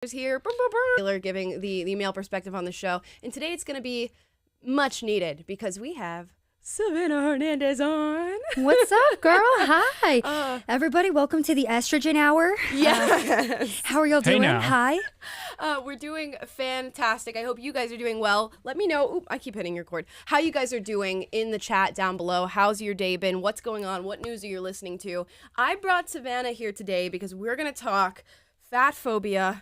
Here, Taylor giving the male perspective on the show, and today it's going to be much needed because we have Savanah Hernandez on. What's up, girl? Hi. Everybody, welcome to the Estrogen Hour. Yes. How are y'all doing? now. Hi. We're doing fantastic. I hope you guys are doing well. Let me know. Oop, I keep hitting your cord. How you guys are doing in the chat down below. How's your day been? What's going on? What news are you listening to? I brought Savannah here today because we're going to talk fatphobia,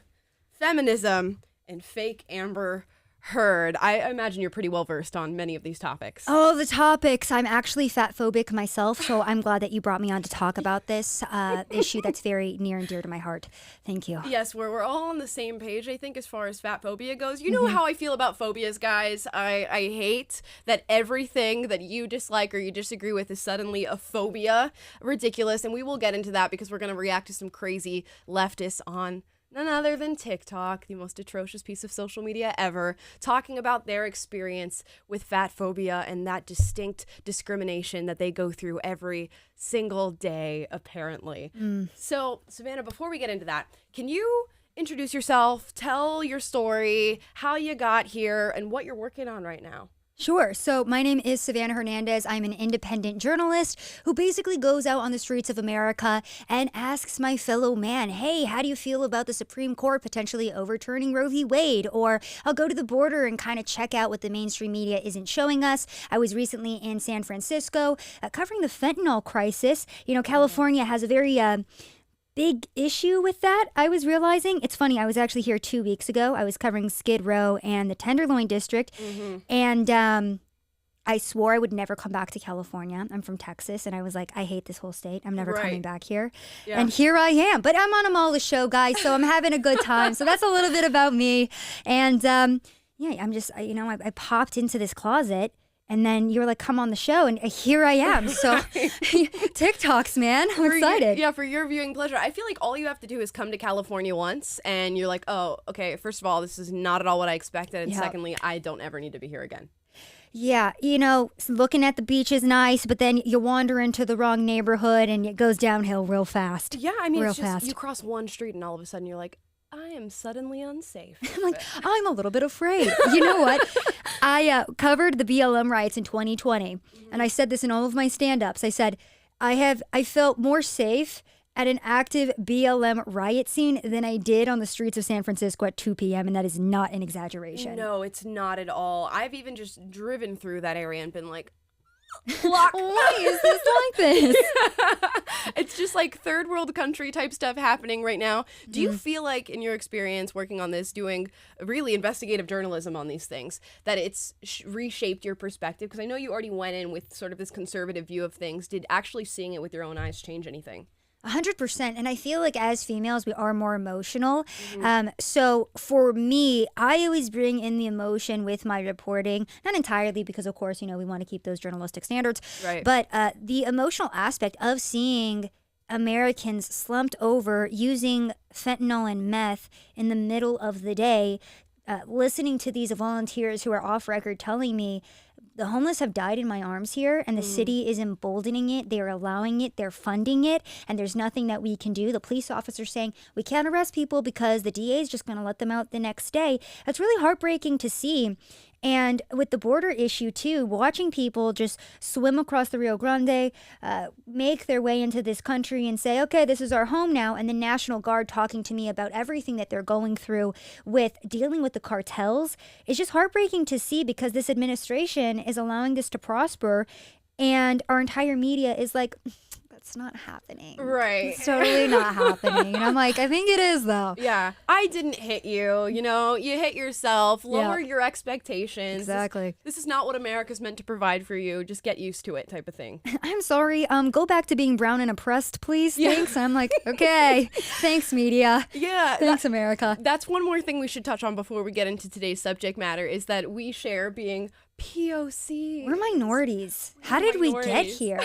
feminism, and fake Amber Heard. I imagine you're pretty well versed on many of these topics. Oh, the topics. I'm actually fatphobic myself, so I'm glad that you brought me on to talk about this issue that's very near and dear to my heart. Thank you. Yes, we're all on the same page, I think, as far as fatphobia goes. You know how I feel about phobias, guys. I hate that everything that you dislike or you disagree with is suddenly a phobia. Ridiculous, and we will get into that because we're going to react to some crazy leftists on none other than TikTok, the most atrocious piece of social media ever, talking about their experience with fatphobia and that distinct discrimination that they go through every single day, apparently. So, Savannah, before we get into that, can you introduce yourself, tell your story, how you got here, and what you're working on right now? Sure. So my name is Savanah Hernandez. I'm an independent journalist who basically goes out on the streets of America and asks my fellow man, hey, how do you feel about the Supreme Court potentially overturning Roe v. Wade? Or I'll go to the border and kind of check out what the mainstream media isn't showing us. I was recently in San Francisco covering the fentanyl crisis. You know, California has a very big issue with that. I was realizing, it's funny, I was actually here 2 weeks ago. I was covering Skid Row and the Tenderloin District, and I swore I would never come back to California. I'm from Texas, and I was like, I hate this whole state. I'm never coming back here. Yeah. And here I am. But I'm on a Mala show, guys, so I'm having a good time. So that's a little bit about me. And yeah, I'm just, I popped into this closet. And then you were like, come on the show, and here I am. So TikToks, man, I'm excited. For your viewing pleasure. I feel like all you have to do is come to California once, and you're like, oh, okay, first of all, this is not at all what I expected, and secondly, I don't ever need to be here again. Yeah, looking at the beach is nice, but then you wander into the wrong neighborhood, and it goes downhill real fast. Yeah, I mean, real it's just, fast. you cross one street, and all of a sudden, you're like, I am suddenly unsafe. I'm like, I'm a little bit afraid. You know what? I covered the BLM riots in 2020, and I said this in all of my stand-ups. I said, I felt more safe at an active BLM riot scene than I did on the streets of San Francisco at 2 p.m., and that is not an exaggeration. No, it's not at all. I've even just driven through that area and been like, why is this like this? It's just like third world country type stuff happening right now. Do you feel like, in your experience working on this, doing really investigative journalism on these things, that it's reshaped your perspective? Because I know you already went in with sort of this conservative view of things. Did actually seeing it with your own eyes change anything? 100%. And I feel like as females, we are more emotional. So for me, I always bring in the emotion with my reporting, not entirely because, of course, we want to keep those journalistic standards, right? But the emotional aspect of seeing Americans slumped over using fentanyl and meth in the middle of the day, listening to these volunteers who are off record telling me, the homeless have died in my arms here, and the city is emboldening it. They're allowing it. They're funding it, and there's nothing that we can do. The police officer's saying, we can't arrest people because the DA is just going to let them out the next day. That's really heartbreaking to see. And with the border issue, too, watching people just swim across the Rio Grande, make their way into this country and say, okay, this is our home now, and the National Guard talking to me about everything that they're going through with dealing with the cartels, is just heartbreaking to see because this administration is allowing this to prosper, and our entire media is like, it's not happening. Right. It's totally not happening. And I'm like, I think it is, though. Yeah. I didn't hit you. You hit yourself. Lower your expectations. Exactly. This is not what America's meant to provide for you. Just get used to it, type of thing. I'm sorry. Go back to being brown and oppressed, please. Yeah. Thanks. I'm like, okay. Thanks, media. Yeah. Thanks, America. That's one more thing we should touch on before we get into today's subject matter, is that we share being POC. We're minorities. How did we get here?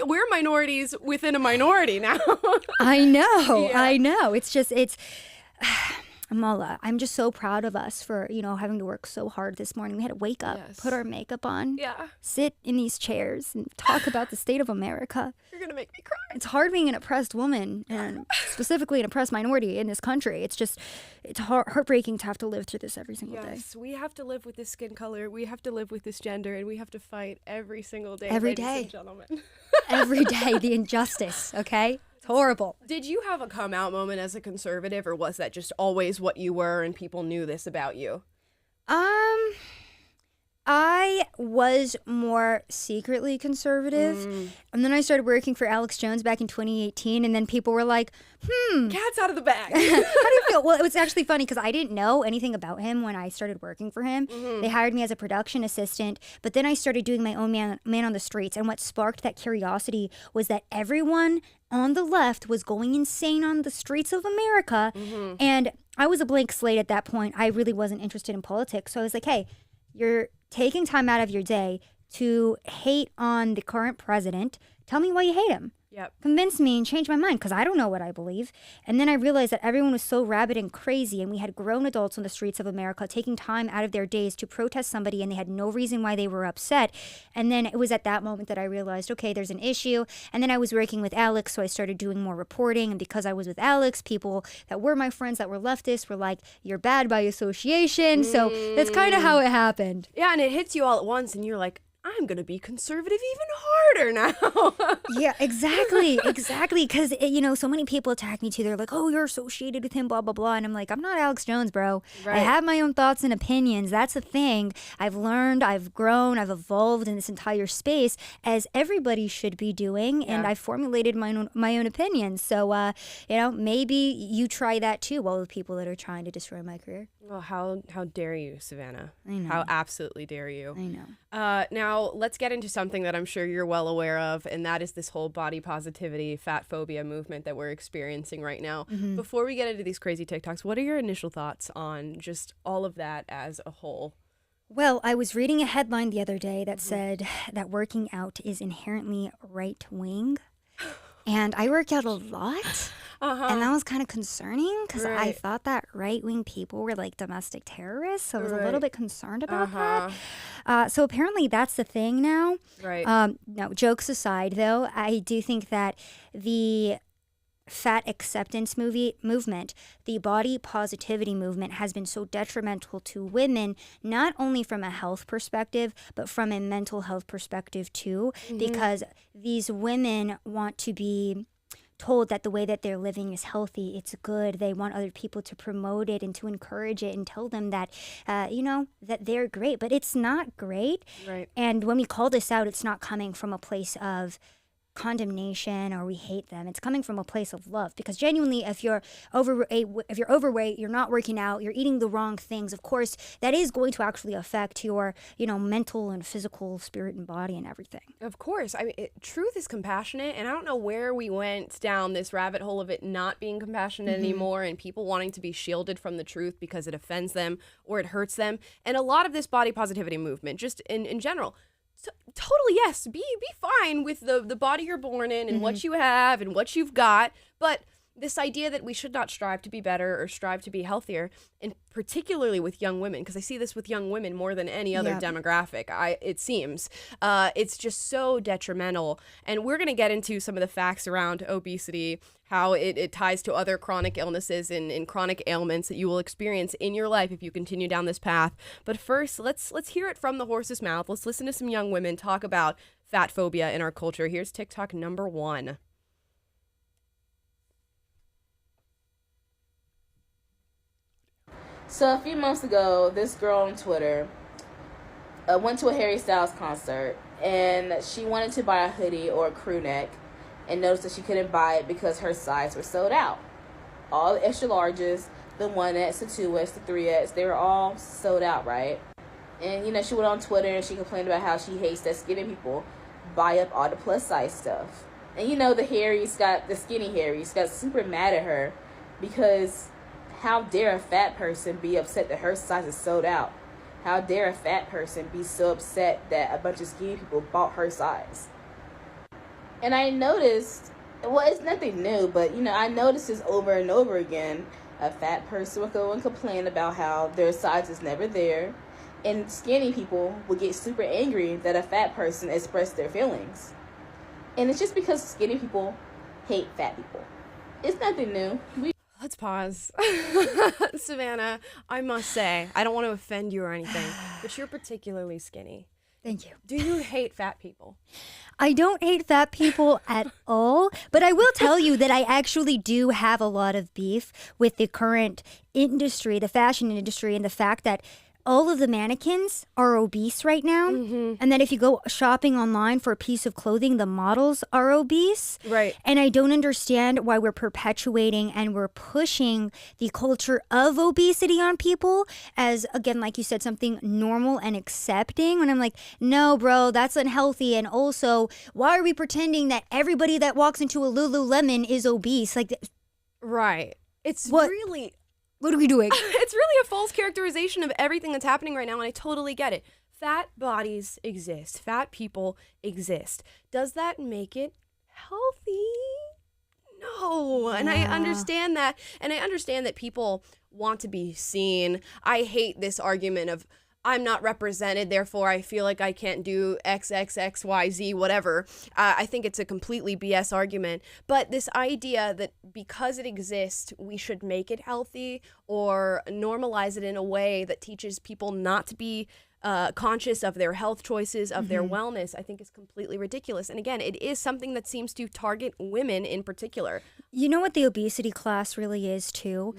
We're minorities within a minority now. I know. It's just, Mala, I'm just so proud of us for, having to work so hard this morning. We had to wake up, put our makeup on, sit in these chairs and talk about the state of America. You're going to make me cry. It's hard being an oppressed woman, and specifically an oppressed minority in this country. It's heartbreaking to have to live through this every single day. Yes, we have to live with this skin color. We have to live with this gender, and we have to fight every single day, every ladies day. and gentlemen. Every day, the injustice, okay? Horrible. Did you have a come out moment as a conservative, or was that just always what you were and people knew this about you? I was more secretly conservative. And then I started working for Alex Jones back in 2018, and then people were like, cat's out of the bag. How do you feel? Well, it was actually funny because I didn't know anything about him when I started working for him. They hired me as a production assistant, but then I started doing my own man on the streets, and what sparked that curiosity was that everyone on the left was going insane on the streets of America, and I was a blank slate at that point. I really wasn't interested in politics, so I was like, hey, you're taking time out of your day to hate on the current president. Tell me why you hate him. Yep. Convince me and change my mind, because I don't know what I believe. And then I realized that everyone was so rabid and crazy, and we had grown adults on the streets of America taking time out of their days to protest somebody, and they had no reason why they were upset. And then it was at that moment that I realized, okay, there's an issue. And then I was working with Alex, so I started doing more reporting. And because I was with Alex, people that were my friends that were leftists were like, you're bad by association. So that's kind of how it happened. Yeah, and it hits you all at once, and you're like, I'm going to be conservative even harder now. Yeah, exactly. Because, so many people attack me too. They're like, oh, you're associated with him, blah, blah, blah. And I'm like, I'm not Alex Jones, bro. Right. I have my own thoughts and opinions. That's the thing. I've learned, I've grown, I've evolved in this entire space, as everybody should be doing. Yeah. And I've formulated my own opinions. So, maybe you try that too, all the people that are trying to destroy my career. Well, how dare you, Savannah? I know. How absolutely dare you? I know. Now, let's get into something that I'm sure you're well aware of, and that is this whole body positivity, fat phobia movement that we're experiencing right now. Before we get into these crazy TikToks, what are your initial thoughts on just all of that as a whole? Well, I was reading a headline the other day that said that working out is inherently right-wing, and I work out a lot. And that was kind of concerning because I thought that right-wing people were like domestic terrorists. So I was a little bit concerned about that. So apparently that's the thing now. Right. No, jokes aside, though, I do think that the fat acceptance movement, the body positivity movement, has been so detrimental to women, not only from a health perspective, but from a mental health perspective too, because these women want to be told that the way that they're living is healthy, it's good. They want other people to promote it and to encourage it and tell them that, that they're great. But it's not great. Right. And when we call this out, it's not coming from a place of condemnation or we hate them. It's coming from a place of love, because genuinely, if you're overweight, you're not working out, you're eating the wrong things, of course that is going to actually affect your mental and physical spirit and body and everything. Of course. I mean, truth is compassionate, and I don't know where we went down this rabbit hole of it not being compassionate anymore, and people wanting to be shielded from the truth because it offends them or it hurts them. And a lot of this body positivity movement, just in general, so, totally, yes, be fine with the body you're born in and what you have and what you've got, but this idea that we should not strive to be better or strive to be healthier, and particularly with young women, because I see this with young women more than any other demographic, it seems. It's just so detrimental. And we're going to get into some of the facts around obesity, how it ties to other chronic illnesses and chronic ailments that you will experience in your life if you continue down this path. But first, let's hear it from the horse's mouth. Let's listen to some young women talk about fat phobia in our culture. Here's TikTok number 1. So a few months ago, this girl on Twitter went to a Harry Styles concert, and she wanted to buy a hoodie or a crew neck, and noticed that she couldn't buy it because her size were sold out. All the extra larges, the 1X, the 2X, the 3X, they were all sold out, right? And, she went on Twitter and she complained about how she hates that skinny people buy up all the plus size stuff. And, the skinny Harry's got super mad at her because how dare a fat person be upset that her size is sold out? How dare a fat person be so upset that a bunch of skinny people bought her size? And I noticed, well, it's nothing new, but, I noticed this over and over again A fat person would go and complain about how their size is never there. And skinny people would get super angry that a fat person expressed their feelings. And it's just because skinny people hate fat people. It's nothing new. Let's pause. Savannah, I must say, I don't want to offend you or anything, but you're particularly skinny. Thank you. Do you hate fat people? I don't hate fat people at all, but I will tell you that I actually do have a lot of beef with the current industry, the fashion industry, and the fact that all of the mannequins are obese right now. And that if you go shopping online for a piece of clothing, the models are obese. Right. And I don't understand why we're perpetuating and we're pushing the culture of obesity on people as, again, like you said, something normal and accepting. When I'm like, no, bro, that's unhealthy. And also, why are we pretending that everybody that walks into a Lululemon is obese? Like, right. It's What? really... what are we doing? It's really a false characterization of everything that's happening right now, and I totally get it. Fat bodies exist. Fat people exist. Does that make it healthy? No. And I understand that. And I understand that people want to be seen. I hate this argument of, I'm not represented, therefore I feel like I can't do X, X, X, Y, Z, whatever. I think it's a completely BS argument. But this idea that because it exists, we should make it healthy or normalize it in a way that teaches people not to be conscious of their health choices, of their wellness, I think is completely ridiculous. And again, it is something that seems to target women in particular. You know what the obesity class really is too?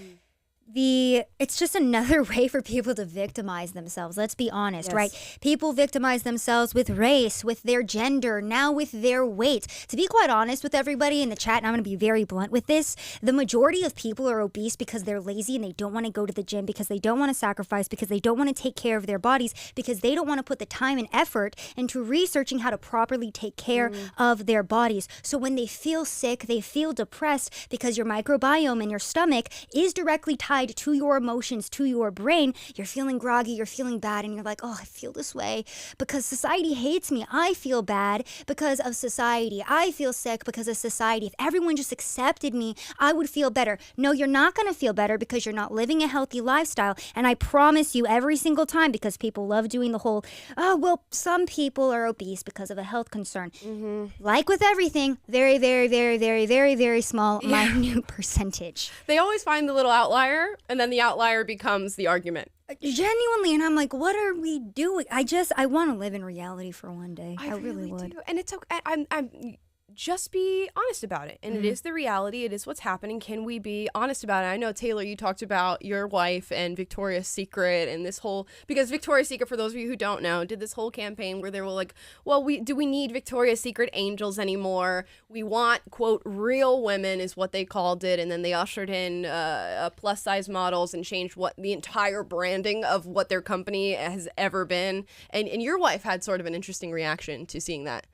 It's just another way for people to victimize themselves. Let's be honest, right? People victimize themselves with race, with their gender, now with their weight. To be quite honest with everybody in the chat, and I'm going to be very blunt with this, the majority of people are obese because they're lazy and they don't want to go to the gym, because they don't want to sacrifice, because they don't want to take care of their bodies, because they don't want to put the time and effort into researching how to properly take care of their bodies. So when they feel sick, they feel depressed because your microbiome in your stomach is directly tied to your emotions, to your brain. You're feeling groggy, you're feeling bad, and you're like, oh, I feel this way because society hates me. I feel bad because of society. I feel sick because of society. If everyone just accepted me, I would feel better. No, you're not going to feel better because you're not living a healthy lifestyle. And I promise you every single time, because people love doing the whole, oh, well, some people are obese because of a health concern. Like with everything, very, very, very, very, very, very small, minute percentage. They always find the little outlier, and then the outlier becomes the argument. Genuinely, and I'm like, what are we doing? I want to live in reality for one day. I really would. Do. And it's okay. I'm just be honest about it. And it is the reality. It is what's happening. Can we be honest about it? I know, Taylor, you talked about your wife and Victoria's Secret and this whole, because Victoria's Secret, for those of you who don't know, did this whole campaign where they were like, well, do we need Victoria's Secret angels anymore? We want, quote, real women is what they called it. And then they ushered in plus size models and changed what the entire branding of what their company has ever been. And your wife had sort of an interesting reaction to seeing that.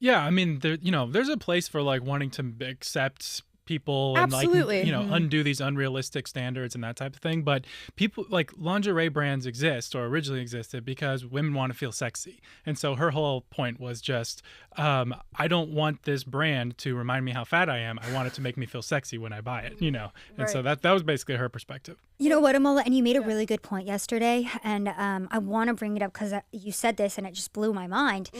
Yeah, I mean, there's a place for like wanting to accept people and Absolutely. like, undo these unrealistic standards and that type of thing. But people like lingerie brands exist or originally existed because women want to feel sexy. And so her whole point was just, I don't want this brand to remind me how fat I am. I want it to make me feel sexy when I buy it, And so that was basically her perspective. You know what, Amola? And you made a really good point yesterday. And I want to bring it up because you said this and it just blew my mind.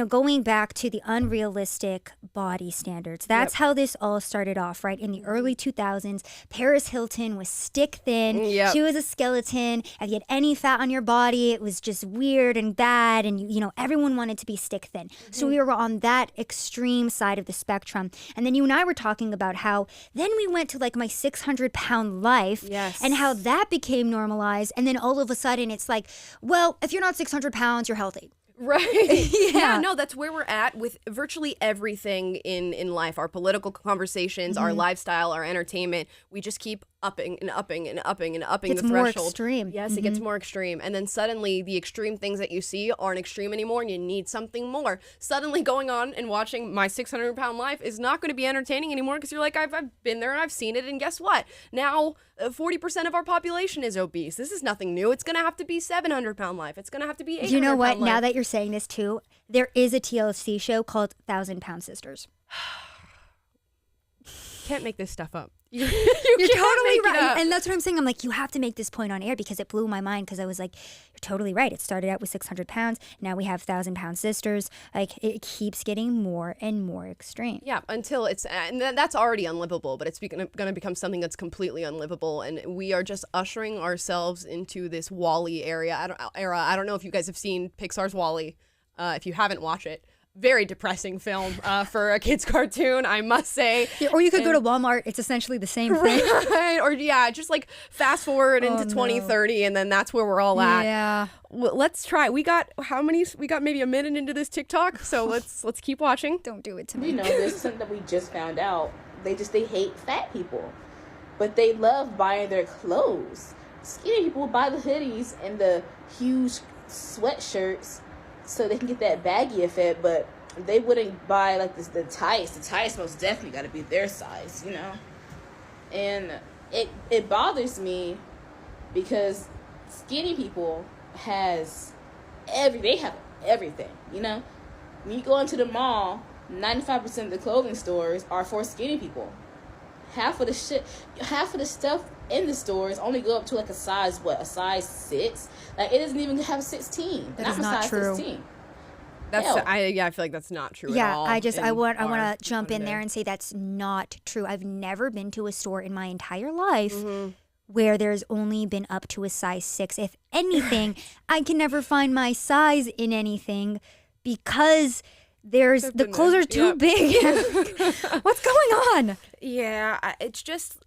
Going back to the unrealistic body standards, that's how this all started off, right? In the early 2000s, Paris Hilton was stick thin. She was a skeleton. If you had any fat on your body, it was just weird and bad. And, everyone wanted to be stick thin. So we were on that extreme side of the spectrum. And then you and I were talking about how then we went to like my 600-pound life and how that became normalized. And then all of a sudden it's like, well, if you're not 600 pounds, you're healthy. Right. Yeah, no, that's where we're at with virtually everything in life. Our political conversations, our lifestyle, our entertainment. We just keep upping and upping and upping and upping the threshold. It's more extreme. Yes, it gets more extreme. And then suddenly the extreme things that you see aren't extreme anymore and you need something more. Suddenly going on and watching My 600-Pound Life is not going to be entertaining anymore because you're like, I've been there and I've seen it, and guess what? Now 40% of our population is obese. This is nothing new. It's going to have to be 700-Pound Life. It's going to have to be 800-Pound You know what? Life. Now that you're saying this too, there is a TLC show called 1,000-Pound Sisters. can't make this stuff up. You're can't totally make it right. up. And that's what I'm saying. I'm like, you have to make this point on air because it blew my mind because I was like, you're totally right. It started out with 600 pounds. Now we have 1,000-pound sisters. Like, it keeps getting more and more extreme. Yeah, until it's, and that's already unlivable, but it's going to become something that's completely unlivable. And we are just ushering ourselves into this WALL-E era. I don't know if you guys have seen Pixar's WALL-E. If you haven't, watch it. Very depressing film for a kid's cartoon, I must say. Yeah, or you could go to Walmart. It's essentially the same thing. Right? Or just like fast forward into 2030, and then that's where we're all at. Yeah. Well, let's try. We got how many? We got maybe a minute into this TikTok, so let's keep watching. Don't do it to me. You know, this is something that we just found out. They hate fat people, but they love buying their clothes. Skinny people buy the hoodies and the huge sweatshirts so they can get that baggy effect, but they wouldn't buy like the tights. The tights most definitely got to be their size, you know. And it bothers me because skinny people they have everything, you know. When you go into the mall, 95% of the clothing stores are for skinny people. Half of the stuff in the stores only go up to like a size 6. Like, it doesn't even have 16. That is not true. 16. I feel like that's not true at all. I want to jump in there and say that's not true. I've never been to a store in my entire life where there's only been up to a size 6. If anything, I can never find my size in anything because the clothes are too big. What's going on? Yeah, it's just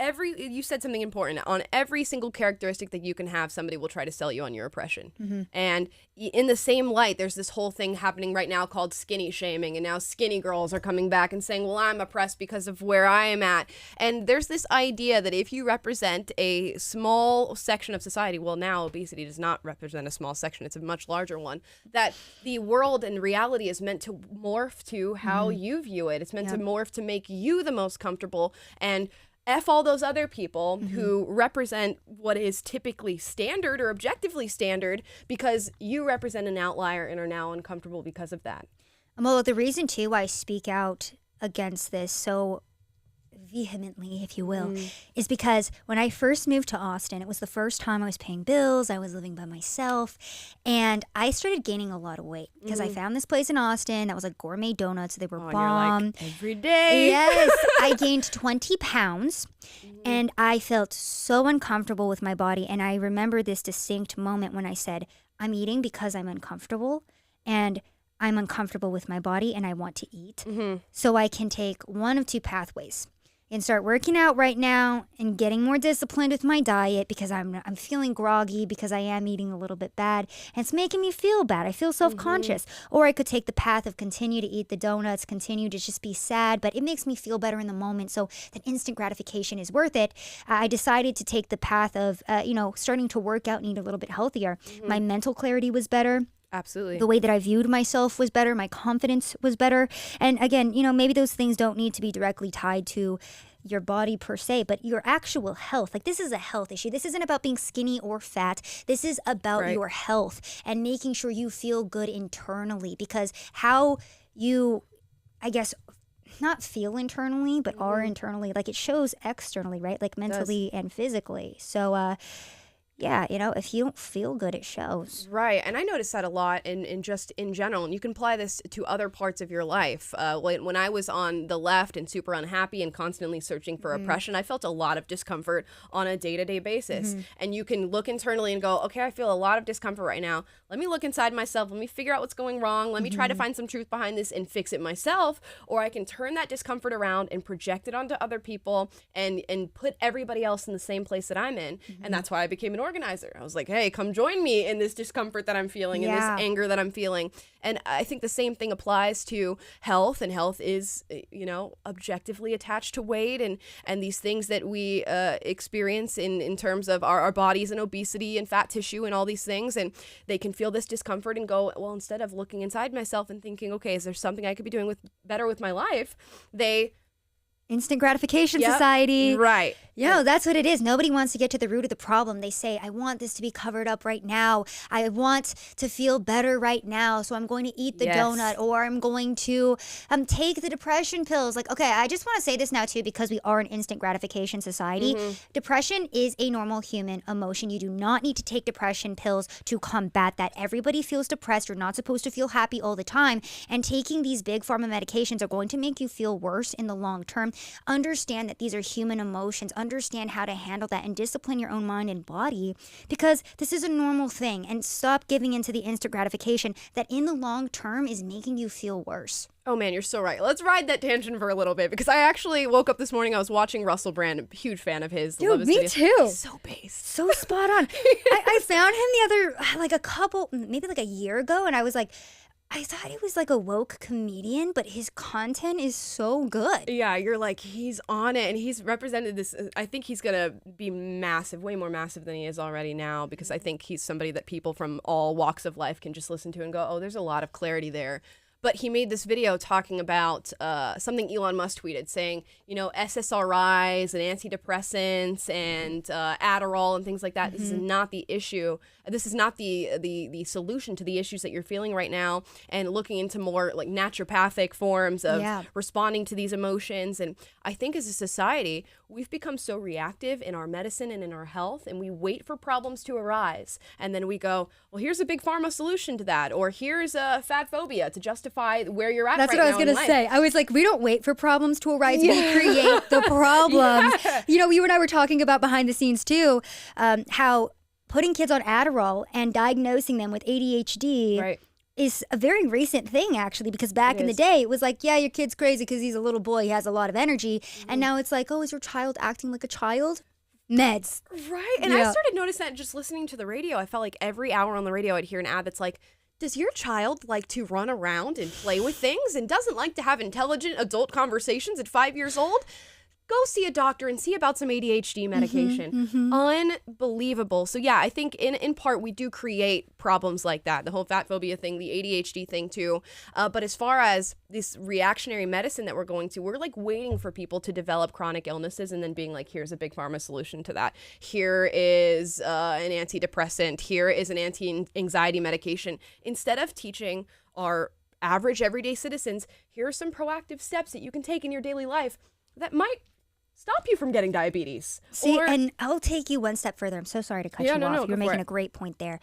you said something important. On every single characteristic that you can have, somebody will try to sell you on your oppression. Mm-hmm. And in the same light, there's this whole thing happening right now called skinny shaming, and now skinny girls are coming back and saying, well, I'm oppressed because of where I am at. And there's this idea that if you represent a small section of society, well, now obesity does not represent a small section, it's a much larger one, that the world and reality is meant to morph to how you view it. It's meant to morph to make you the most comfortable, and F all those other people who represent what is typically standard or objectively standard, because you represent an outlier and are now uncomfortable because of that. Well, the reason, too, I speak out against this so vehemently, if you will, is because when I first moved to Austin, it was the first time I was paying bills, I was living by myself, and I started gaining a lot of weight because I found this place in Austin that was like gourmet donuts. They were bomb. Like, every day. Yes. I gained 20 pounds and I felt so uncomfortable with my body. And I remember this distinct moment when I said, I'm eating because I'm uncomfortable, and I'm uncomfortable with my body and I want to eat. So I can take one of two pathways and start working out right now and getting more disciplined with my diet because I'm feeling groggy because I am eating a little bit bad and it's making me feel bad. I feel self-conscious. Or I could take the path of continue to eat the donuts, continue to just be sad, but it makes me feel better in the moment. So that instant gratification is worth it. I decided to take the path of, starting to work out and eat a little bit healthier. My mental clarity was better. Absolutely. The way that I viewed myself was better. My confidence was better. And again, maybe those things don't need to be directly tied to your body per se, but your actual health. Like, this is a health issue. This isn't about being skinny or fat. This is about your health and making sure you feel good internally, because how you, I guess, not feel internally, but are internally, like, it shows externally, right? Like mentally and physically. So, yeah, if you don't feel good, it shows. Right. And I noticed that a lot in just in general. And you can apply this to other parts of your life. When I was on the left and super unhappy and constantly searching for oppression, I felt a lot of discomfort on a day-to-day basis. And you can look internally and go, okay, I feel a lot of discomfort right now. Let me look inside myself. Let me figure out what's going wrong. Let me try to find some truth behind this and fix it myself. Or I can turn that discomfort around and project it onto other people and put everybody else in the same place that I'm in. And that's why I became an organizer. I was like, hey, come join me in this discomfort that I'm feeling and this anger that I'm feeling. And I think the same thing applies to health, and health is, objectively attached to weight and these things that we experience in terms of our bodies and obesity and fat tissue and all these things. And they can feel this discomfort and go, well, instead of looking inside myself and thinking, okay, is there something I could be doing better with my life? They instant gratification society. Right. Yeah, that's what it is. Nobody wants to get to the root of the problem. They say, I want this to be covered up right now. I want to feel better right now. So I'm going to eat the donut, or I'm going to take the depression pills. Like, okay, I just want to say this now too, because we are an instant gratification society. Depression is a normal human emotion. You do not need to take depression pills to combat that. Everybody feels depressed. You're not supposed to feel happy all the time. And taking these big pharma medications are going to make you feel worse in the long term. Understand that these are human emotions. Understand how to handle that and discipline your own mind and body, because this is a normal thing. And stop giving into the instant gratification that in the long term is making you feel worse. Oh man, you're so right. Let's ride that tangent for a little bit, because I actually woke up this morning, I was watching Russell Brand, a huge fan of his. Dude, me too. He's so based. So spot on. I found him the other, maybe like a year ago, and I was like, I thought he was like a woke comedian, but his content is so good. Yeah, you're like, he's on it, and he's represented this. I think he's going to be massive, way more massive than he is already now, because I think he's somebody that people from all walks of life can just listen to and go, oh, there's a lot of clarity there. But he made this video talking about something Elon Musk tweeted, saying, you know, SSRIs and antidepressants and Adderall and things like that. This is not the issue. This is not the solution to the issues that you're feeling right now. And looking into more like naturopathic forms of responding to these emotions. And I think as a society, we've become so reactive in our medicine and in our health, and we wait for problems to arise. And then we go, well, here's a big pharma solution to that, or here's a fat phobia to justify where you're at. That's right what I was now going to say. I was like, we don't wait for problems to arise. We create the problems. You know, you and I were talking about behind the scenes too, how putting kids on Adderall and diagnosing them with ADHD is a very recent thing, actually, because back in the day, it was like, yeah, your kid's crazy because he's a little boy, he has a lot of energy. And now it's like, oh, is your child acting like a child? Meds. Right. And I started noticing that just listening to the radio. I felt like every hour on the radio, I'd hear an ad that's like, does your child like to run around and play with things and doesn't like to have intelligent adult conversations at 5 years old? Go see a doctor and see about some ADHD medication. Unbelievable. So yeah, I think in part we do create problems like that. The whole fat phobia thing, the ADHD thing too. But as far as this reactionary medicine that we're going to, we're like waiting for people to develop chronic illnesses and then being like, here's a big pharma solution to that. Here is an antidepressant. Here is an anti-anxiety medication. Instead of teaching our average everyday citizens, here are some proactive steps that you can take in your daily life that might stop you from getting diabetes. See, and I'll take you one step further. I'm so sorry to cut you off. You're making a great point there.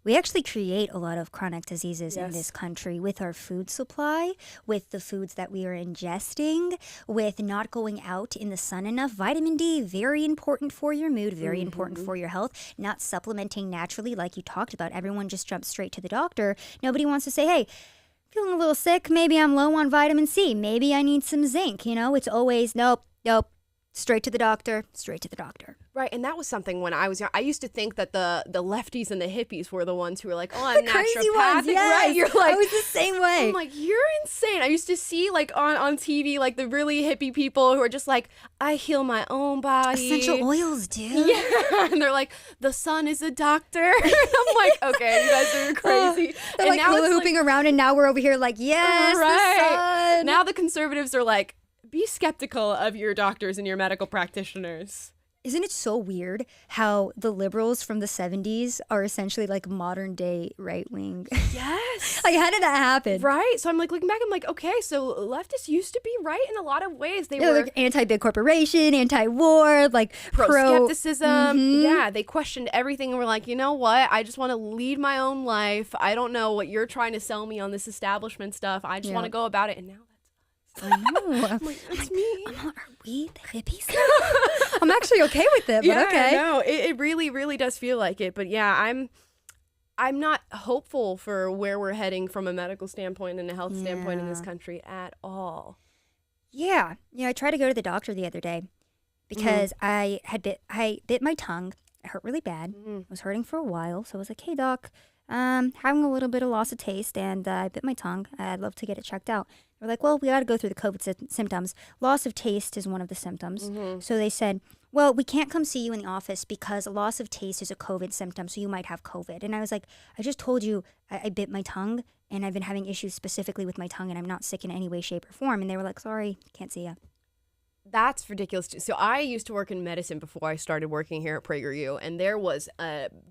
We actually create a lot of chronic diseases in this country with our food supply, with the foods that we are ingesting, with not going out in the sun enough. Vitamin D, very important for your mood, very important for your health. Not supplementing naturally like you talked about. Everyone just jumps straight to the doctor. Nobody wants to say, hey, feeling a little sick. Maybe I'm low on vitamin C. Maybe I need some zinc. You know, it's always nope. Straight to the doctor, straight to the doctor. Right, and that was something when I was young. I used to think that the lefties and the hippies were the ones who were like, oh, I'm naturopathic. Yes. Right, you're like, I was the same way. I'm like, you're insane. I used to see like on TV, like the really hippie people who are just like, I heal my own body. Essential oils, dude. Yeah, and they're like, the sun is a doctor. I'm like, okay, you guys are crazy. They're like hula hooping around, and now we're over here like, yes, the sun. Now the conservatives are like, be skeptical of your doctors and your medical practitioners. Isn't it so weird how the liberals from the 70s are essentially like modern day right wing? Yes. Like, how did that happen? Right. So I'm like looking back, I'm like, okay, so leftists used to be right in a lot of ways. They were like anti-big corporation, anti-war, like pro-skepticism. Yeah, they questioned everything and were like, you know what? I just want to lead my own life. I don't know what you're trying to sell me on this establishment stuff. I just want to go about it. And now I know. I'm like, that's me. Are we the hippies? I'm actually okay with it, but okay. No, it really, really does feel like it. But yeah, I'm not hopeful for where we're heading from a medical standpoint and a health standpoint in this country at all. Yeah. I tried to go to the doctor the other day because I bit my tongue. It hurt really bad. It was hurting for a while. So I was like, hey, doc, having a little bit of loss of taste, and I bit my tongue. I'd love to get it checked out. We're like, well, we got to go through the COVID symptoms. Loss of taste is one of the symptoms. So they said, well, we can't come see you in the office because loss of taste is a COVID symptom, so you might have COVID. And I was like, I just told you I bit my tongue, and I've been having issues specifically with my tongue, and I'm not sick in any way, shape, or form. And they were like, sorry, can't see you. That's ridiculous too. So I used to work in medicine before I started working here at PragerU, and there was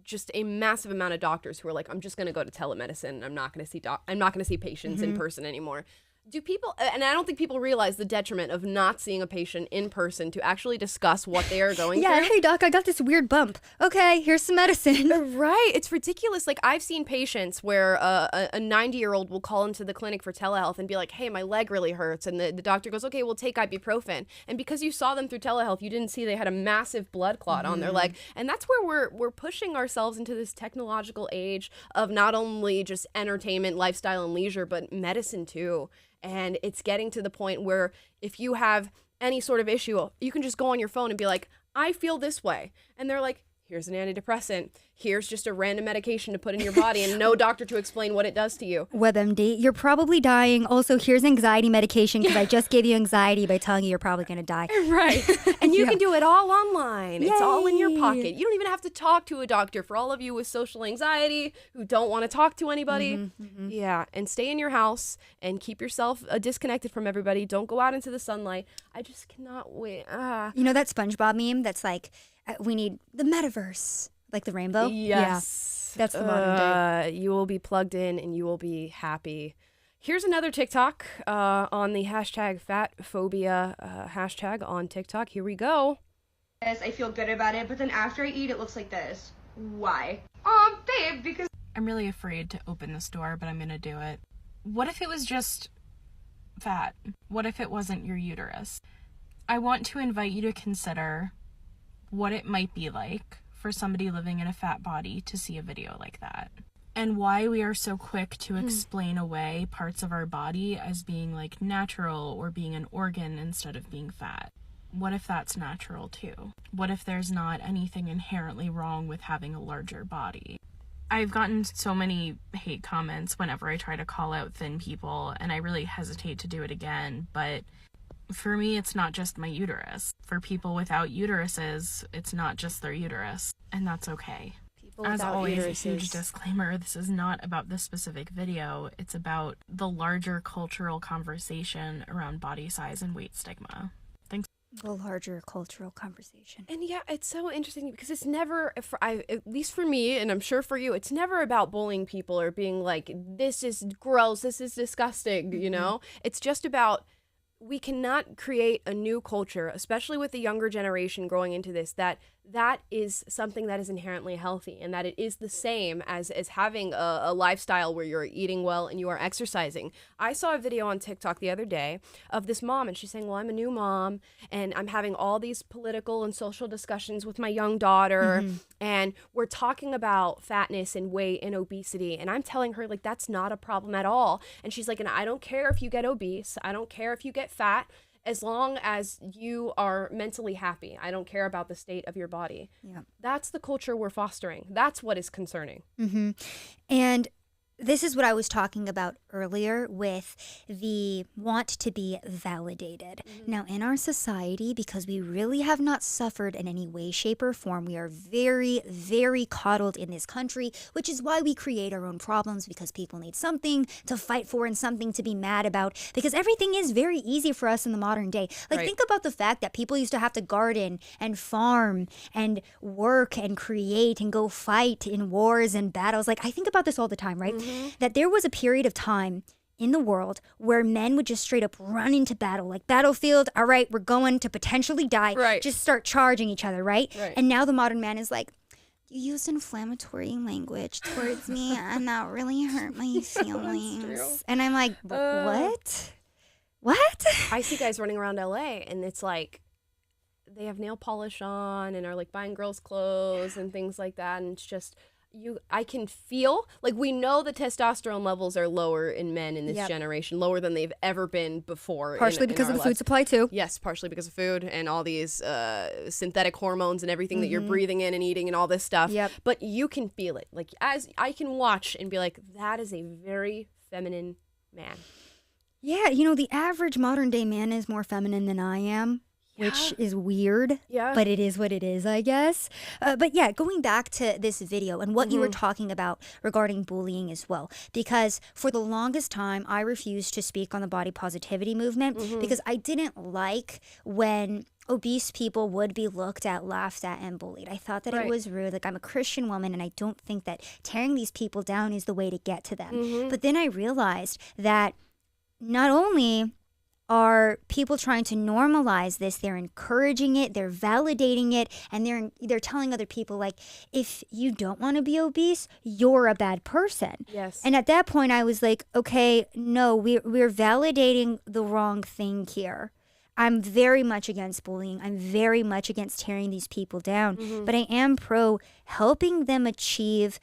just a massive amount of doctors who were like, "I'm just going to go to telemedicine. I'm not going to see patients in person anymore." Do people, and I don't think people realize the detriment of not seeing a patient in person to actually discuss what they are going through. Yeah, hey doc, I got this weird bump. Okay, here's some medicine. Right, it's ridiculous. Like, I've seen patients where a 90-year-old will call into the clinic for telehealth and be like, hey, my leg really hurts. And the doctor goes, okay, we'll take ibuprofen. And because you saw them through telehealth, you didn't see they had a massive blood clot on their leg. And that's where we're pushing ourselves into this technological age of not only just entertainment, lifestyle, and leisure, but medicine too. And it's getting to the point where if you have any sort of issue, you can just go on your phone and be like, I feel this way. And they're like, here's an antidepressant. Here's just a random medication to put in your body and no doctor to explain what it does to you. WebMD, you're probably dying. Also, here's anxiety medication because I just gave you anxiety by telling you you're probably going to die. Right. And you can do it all online. Yay. It's all in your pocket. You don't even have to talk to a doctor. For all of you with social anxiety who don't want to talk to anybody. Yeah. And stay in your house and keep yourself disconnected from everybody. Don't go out into the sunlight. I just cannot wait. You know that SpongeBob meme that's like, we need the metaverse, like the rainbow? Yes. Yeah, that's the modern day. You will be plugged in and you will be happy. Here's another TikTok on the hashtag fatphobia hashtag on TikTok. Here we go. I feel good about it, but then after I eat, it looks like this. Why? Babe, because I'm really afraid to open this door, but I'm gonna do it. What if it was just fat? What if it wasn't your uterus? I want to invite you to consider what it might be like for somebody living in a fat body to see a video like that. And why we are so quick to explain away parts of our body as being like natural or being an organ instead of being fat. What if that's natural too? What if there's not anything inherently wrong with having a larger body? I've gotten so many hate comments whenever I try to call out thin people, and I really hesitate to do it again, but for me, it's not just my uterus. For people without uteruses, it's not just their uterus, and that's okay. As always, a huge disclaimer, this is not about this specific video. It's about the larger cultural conversation around body size and weight stigma. Thanks. The larger cultural conversation. And yeah, it's so interesting because it's never, at least for me, and I'm sure for you, it's never about bullying people or being like, this is gross, this is disgusting, you know? It's just about, we cannot create a new culture, especially with the younger generation growing into this, that is something that is inherently healthy and that it is the same as having a lifestyle where you're eating well and you are exercising. I saw a video on TikTok the other day of this mom, and she's saying, well, I'm a new mom and I'm having all these political and social discussions with my young daughter, and we're talking about fatness and weight and obesity, and I'm telling her, like, that's not a problem at all. And she's like, and I don't care if you get obese, I don't care if you get fat, as long as you are mentally happy. I don't care about the state of your body. Yeah. That's the culture we're fostering. That's what is concerning. And this is what I was talking about earlier with the want to be validated. Now, in our society, because we really have not suffered in any way, shape, or form, we are very, very coddled in this country, which is why we create our own problems, because people need something to fight for and something to be mad about, because everything is very easy for us in the modern day. Like, think about the fact that people used to have to garden and farm and work and create and go fight in wars and battles. Like, I think about this all the time, right? That there was a period of time in the world where men would just straight up run into battle, like battlefield, all right, we're going to potentially die, just start charging each other, right? And now the modern man is like, you used inflammatory language towards me and that really hurt my feelings. And I'm like, what? I see guys running around LA and it's like, they have nail polish on and are like buying girls' clothes and things like that, and it's just, I can feel, like, we know the testosterone levels are lower in men in this generation, lower than they've ever been before. Partially because of the food supply, too. Yes, partially because of food and all these synthetic hormones and everything that you're breathing in and eating and all this stuff. But you can feel it. Like, as I can watch and be like, that is a very feminine man. Yeah, you know, the average modern day man is more feminine than I am. which is weird, Yeah. but it is what it is, I guess. But yeah, going back to this video and what you were talking about regarding bullying as well, because for the longest time, I refused to speak on the body positivity movement because I didn't like when obese people would be looked at, laughed at, and bullied. I thought that it was rude. Like, I'm a Christian woman, and I don't think that tearing these people down is the way to get to them. But then I realized that not only are people trying to normalize this, they're encouraging it, they're validating it, and they're telling other people, like, if you don't want to be obese, you're a bad person. Yes. And at that point, I was like, okay, no, we're validating the wrong thing here. I'm very much against bullying. I'm very much against tearing these people down. But I am pro helping them achieve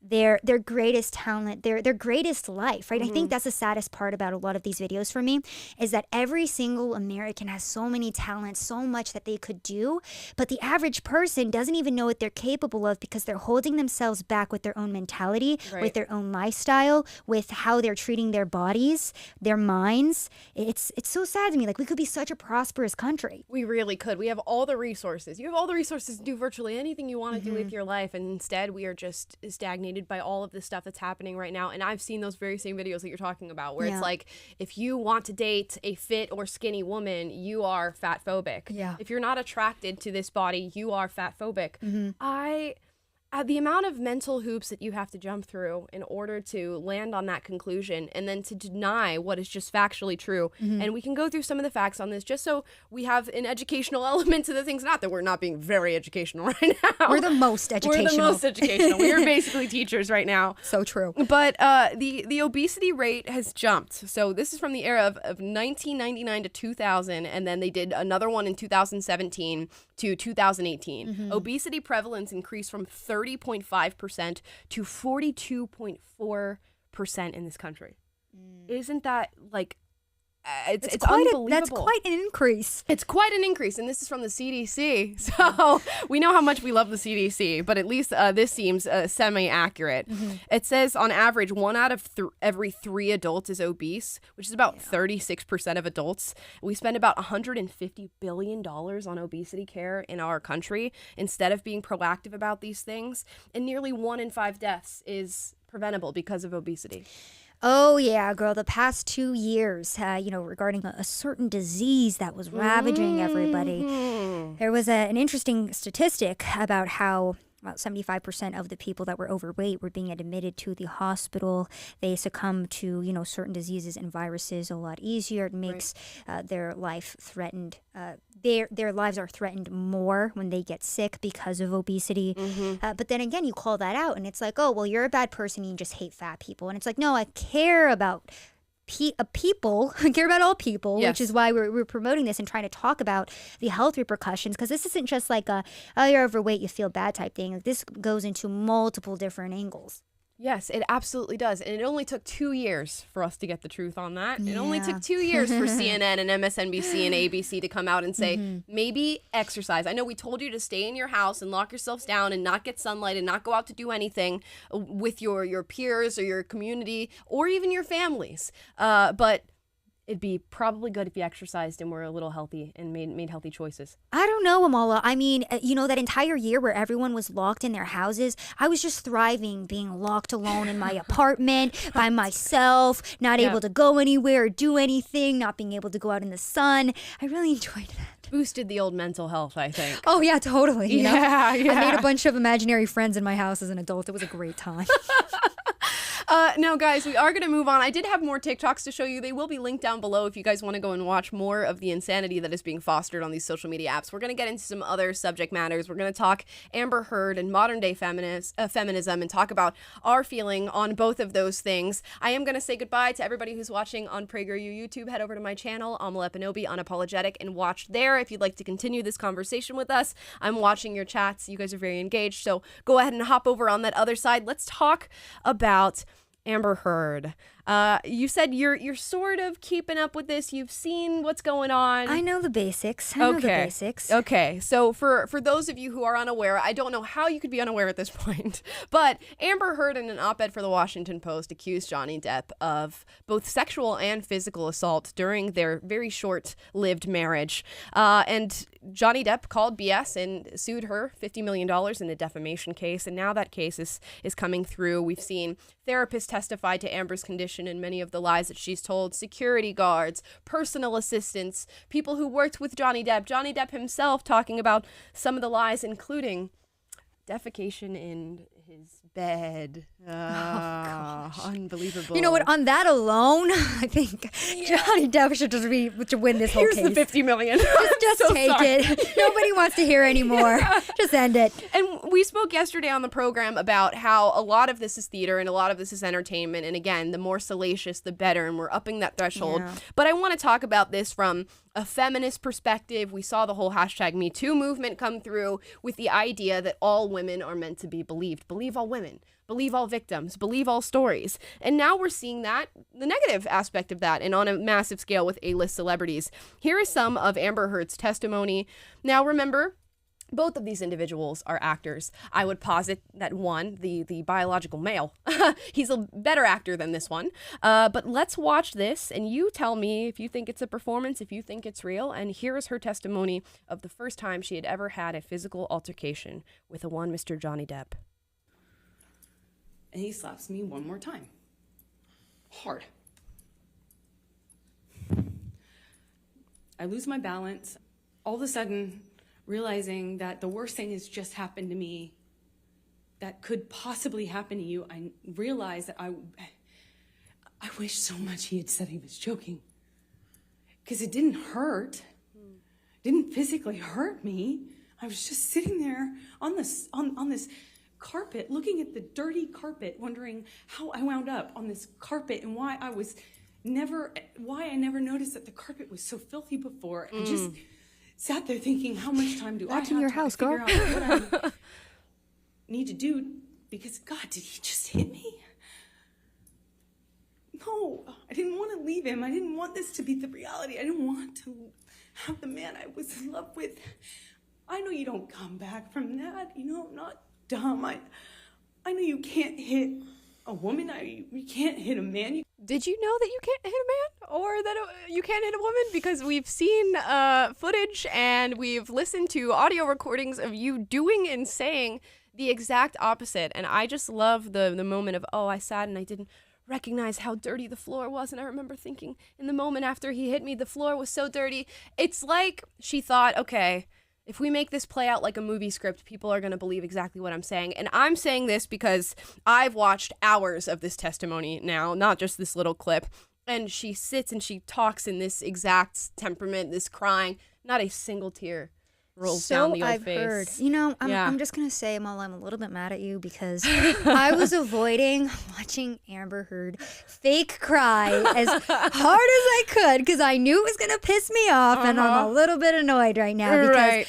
their greatest talent, their greatest life, right? I think that's the saddest part about a lot of these videos for me, is that every single American has so many talents, so much that they could do, but the average person doesn't even know what they're capable of because they're holding themselves back with their own mentality, with their own lifestyle, with how they're treating their bodies, their minds. It's so sad to me. Like, we could be such a prosperous country. We really could. We have all the resources. You have all the resources to do virtually anything you want to do with your life, and instead we are just stagnated by all of the stuff that's happening right now. And I've seen those very same videos that you're talking about, where it's like, if you want to date a fit or skinny woman, you are fat phobic. Yeah. If you're not attracted to this body, you are fat phobic. The amount of mental hoops that you have to jump through in order to land on that conclusion, and then to deny what is just factually true. And we can go through some of the facts on this just so we have an educational element to the things. Not that we're not being very educational right now. We're the most educational. We're the most educational. We are basically teachers right now. So true. But the obesity rate has jumped. So this is from the era of 1999 to 2000, and then they did another one in 2017 to 2018. Obesity prevalence increased from 30.5% to 42.4% in this country. Isn't that, like, it's unbelievable. That's quite an increase. It's quite an increase, and this is from the CDC. So we know how much we love the CDC, but at least this seems semi-accurate. It says on average, 1 out of every 3 adults is obese, which is about 36% of adults. We spend about $150 billion on obesity care in our country instead of being proactive about these things. And nearly 1 in 5 deaths is preventable because of obesity. Oh, yeah, girl. The past 2 years, regarding a certain disease that was ravaging everybody. There was an interesting statistic about how about 75% of the people that were overweight were being admitted to the hospital. They succumb to, certain diseases and viruses a lot easier. It makes their life threatened. Their lives are threatened more when they get sick because of obesity. But then again, you call that out and it's like, oh, well, you're a bad person. You just hate fat people. And it's like, no, I care about people. I care about all people, which is why we're promoting this and trying to talk about the health repercussions, because this isn't just like a, oh, you're overweight, you feel bad type thing. Like, this goes into multiple different angles. Yes, it absolutely does. And it only took 2 years for us to get the truth on that. It only took 2 years for CNN and MSNBC and ABC to come out and say, maybe exercise. I know we told you to stay in your house and lock yourselves down and not get sunlight and not go out to do anything with your peers or your community or even your families. But it'd be probably good if you exercised and were a little healthy and made healthy choices. I don't know, Amala. I mean, that entire year where everyone was locked in their houses, I was just thriving being locked alone in my apartment by myself, not able to go anywhere or do anything, not being able to go out in the sun. I really enjoyed that. Boosted the old mental health, I think. Oh, yeah, totally. You know? Yeah. I made a bunch of imaginary friends in my house as an adult. It was a great time. Now, guys, we are going to move on. I did have more TikToks to show you. They will be linked down below if you guys want to go and watch more of the insanity that is being fostered on these social media apps. We're going to get into some other subject matters. We're going to talk Amber Heard and modern-day feminism and talk about our feeling on both of those things. I am going to say goodbye to everybody who's watching on PragerU YouTube. Head over to my channel, Amala Epinobi, Unapologetic, and watch there if you'd like to continue this conversation with us. I'm watching your chats. You guys are very engaged, so go ahead and hop over on that other side. Let's talk about Amber Heard. You said you're sort of keeping up with this. You've seen what's going on. I know the basics. I know the basics. Okay. So for those of you who are unaware, I don't know how you could be unaware at this point, but Amber Heard in an op-ed for the Washington Post accused Johnny Depp of both sexual and physical assault during their very short-lived marriage. And Johnny Depp called BS and sued her $50 million in a defamation case. And now that case is coming through. We've seen therapists testify to Amber's condition and many of the lies that she's told, security guards, personal assistants, people who worked with Johnny Depp himself talking about some of the lies, including defecation in his bed. Unbelievable. You know what? On that alone, I think Johnny Depp should win this whole Here's case. the $50 million. Just So take sorry. it. Nobody wants to hear anymore. Just end it. And we spoke yesterday on the program about how a lot of this is theater and a lot of this is entertainment. And again, the more salacious, the better. And we're upping that threshold. Yeah. But I want to talk about this from a feminist perspective. We saw the whole hashtag Me Too movement come through with the idea that all women are meant to be believed. Believe all women. Believe all victims. Believe all stories. And now we're seeing that, the negative aspect of that, and on a massive scale with A-list celebrities. Here is some of Amber Heard's testimony. Now remember, both of these individuals are actors. I would posit that one, the biological male, he's a better actor than this one. But let's watch this, and you tell me if you think it's a performance, if you think it's real. And here is her testimony of the first time she had ever had a physical altercation with a one Mr. Johnny Depp. And he slaps me one more time. Hard. I lose my balance. All of a sudden, realizing that the worst thing has just happened to me that could possibly happen to you, I realized that I wish so much he had said he was joking. Because it didn't hurt. It didn't physically hurt me. I was just sitting there on this carpet, looking at the dirty carpet, wondering how I wound up on this carpet and why I never noticed that the carpet was so filthy before. And just sat there thinking, how much time do I have in your to house, figure girl. out what I need to do? Because God, did he just hit me? No, I didn't want to leave him. I didn't want this to be the reality. I didn't want to have the man I was in love with. I know you don't come back from that. You know, I'm not dumb. I know you can't hit a woman. You can't hit a man. Did you know that you can't hit a man or that you can't hit a woman? Because we've seen footage and we've listened to audio recordings of you doing and saying the exact opposite. And I just love the moment of, I sat and I didn't recognize how dirty the floor was. And I remember thinking in the moment after he hit me, the floor was so dirty. It's like she thought, okay, if we make this play out like a movie script, people are going to believe exactly what I'm saying. And I'm saying this because I've watched hours of this testimony now, not just this little clip. And she sits and she talks in this exact temperament, this crying. Not a single tear rolls down the old face. Heard. You know, I'm just going to say, Mal, I'm a little bit mad at you because I was avoiding watching Amber Heard fake cry as hard as I could because I knew it was going to piss me off, and I'm a little bit annoyed right now because,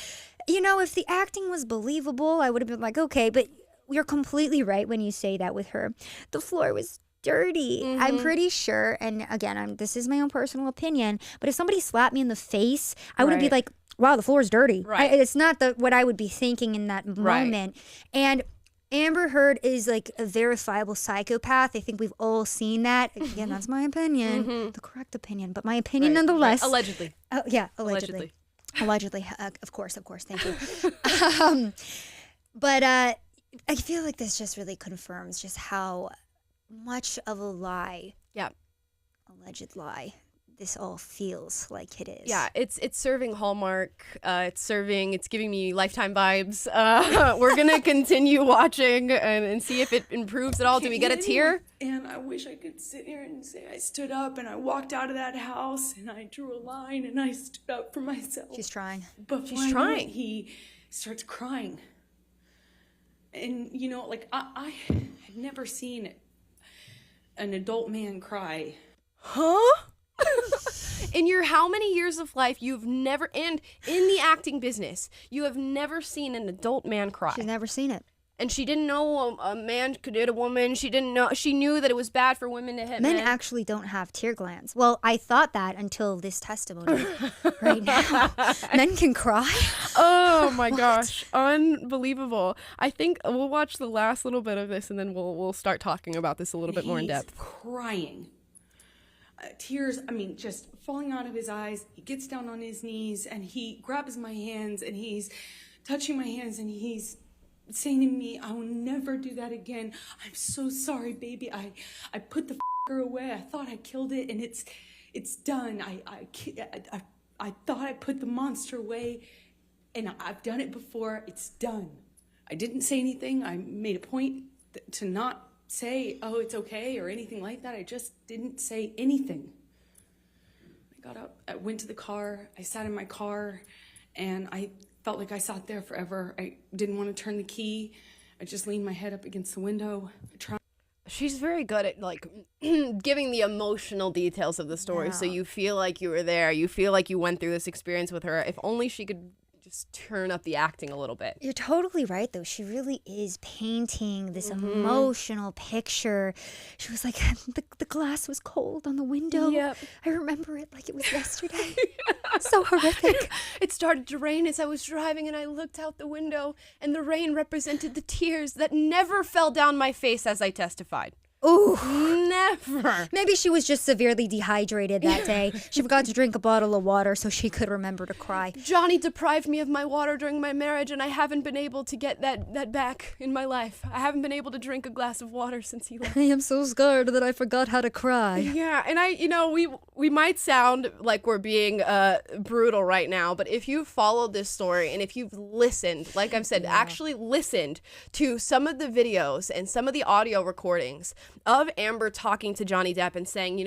you know, if the acting was believable, I would have been like, okay, but you're completely right when you say that with her. The floor was dirty. I'm pretty sure, and again, this is my own personal opinion, but if somebody slapped me in the face, I wouldn't be like, wow, the floor is dirty. Right. It's not what I would be thinking in that moment. And Amber Heard is like a verifiable psychopath. I think we've all seen that. Again, that's my opinion, the correct opinion, but my opinion nonetheless. Right. Allegedly. Oh, yeah, allegedly. Of course, thank you. But I feel like this just really confirms just how much of a lie, alleged lie, this all feels like it is. Yeah, it's serving Hallmark. It's giving me Lifetime vibes. We're gonna continue watching and see if it improves at all. Do we get a tear? And I wish I could sit here and say I stood up and I walked out of that house and I drew a line and I stood up for myself. She's trying. But she's trying. He starts crying. And, you know, like, I had never seen an adult man cry. Huh? In your how many years of life, you've never, and in the acting business, you have never seen an adult man cry. She's never seen it. And she didn't know a man could hit a woman. She knew that it was bad for women to hit men. Men actually don't have tear glands. Well, I thought that until this testimony right now. Men can cry? Oh my gosh. Unbelievable. I think we'll watch the last little bit of this and then we'll start talking about this a little bit more in depth. Crying. Tears, just falling out of his eyes. He gets down on his knees and he grabs my hands and he's touching my hands and he's saying to me, I will never do that again. I'm so sorry, baby. I put the f***er away. I thought I killed it and it's done. I thought I put the monster away and I've done it before. It's done. I didn't say anything. I made a point to not say, oh, it's okay or anything like that. I just didn't say anything. I got up, I went to the car, I sat in my car, and I felt like I sat there forever. I didn't want to turn the key. I just leaned my head up against the window. She's very good at giving the emotional details of the story, so you feel like you were there. You feel like you went through this experience with her. If only she could just turn up the acting a little bit. You're totally right, though. She really is painting this emotional picture. She was like, the glass was cold on the window. Yep. I remember it like it was yesterday. So horrific. It started to rain as I was driving, and I looked out the window, and the rain represented the tears that never fell down my face as I testified. Ooh. Never. Maybe she was just severely dehydrated that day. She forgot to drink a bottle of water so she could remember to cry. Johnny deprived me of my water during my marriage, and I haven't been able to get that back in my life. I haven't been able to drink a glass of water since he left. I am so scared that I forgot how to cry. Yeah, and we might sound like we're being brutal right now, but if you've followed this story and if you've listened, like I've said, actually listened to some of the videos and some of the audio recordings of Amber talking to Johnny Depp and saying,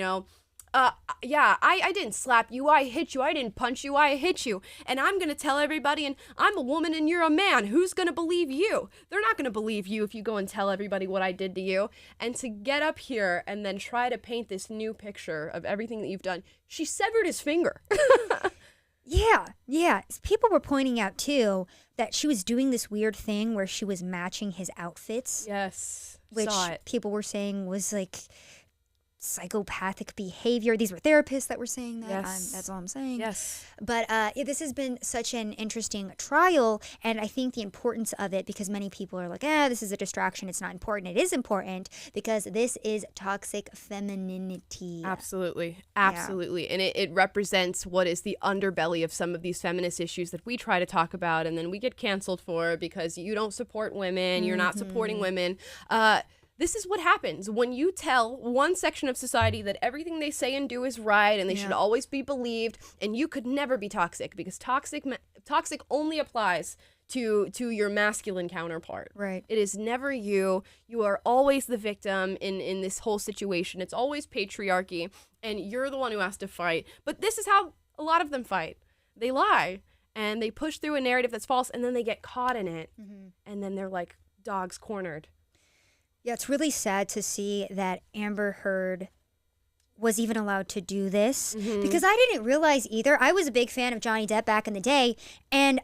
I didn't slap you, I hit you, I didn't punch you, I hit you, and I'm going to tell everybody, and I'm a woman and you're a man. Who's going to believe you? They're not going to believe you if you go and tell everybody what I did to you. And to get up here and then try to paint this new picture of everything that you've done, she severed his finger. Yeah. People were pointing out, too, that she was doing this weird thing where she was matching his outfits. Yes. Which Saw it. people were saying was like psychopathic behavior. These were therapists that were saying that. Yes. That's all I'm saying. Yes. But this has been such an interesting trial, and I think the importance of it, because many people are like, this is a distraction, it's not important. It is important because this is toxic femininity. Absolutely. Yeah. And it represents what is the underbelly of some of these feminist issues that we try to talk about and then we get canceled for because you don't support women, you're not supporting women. This is what happens when you tell one section of society that everything they say and do is right and they should always be believed, and you could never be toxic because toxic only applies to your masculine counterpart. Right. It is never you. You are always the victim in this whole situation. It's always patriarchy, and you're the one who has to fight. But this is how a lot of them fight. They lie, and they push through a narrative that's false, and then they get caught in it, and then they're like dogs cornered. Yeah, it's really sad to see that Amber Heard was even allowed to do this because I didn't realize either. I was a big fan of Johnny Depp back in the day, and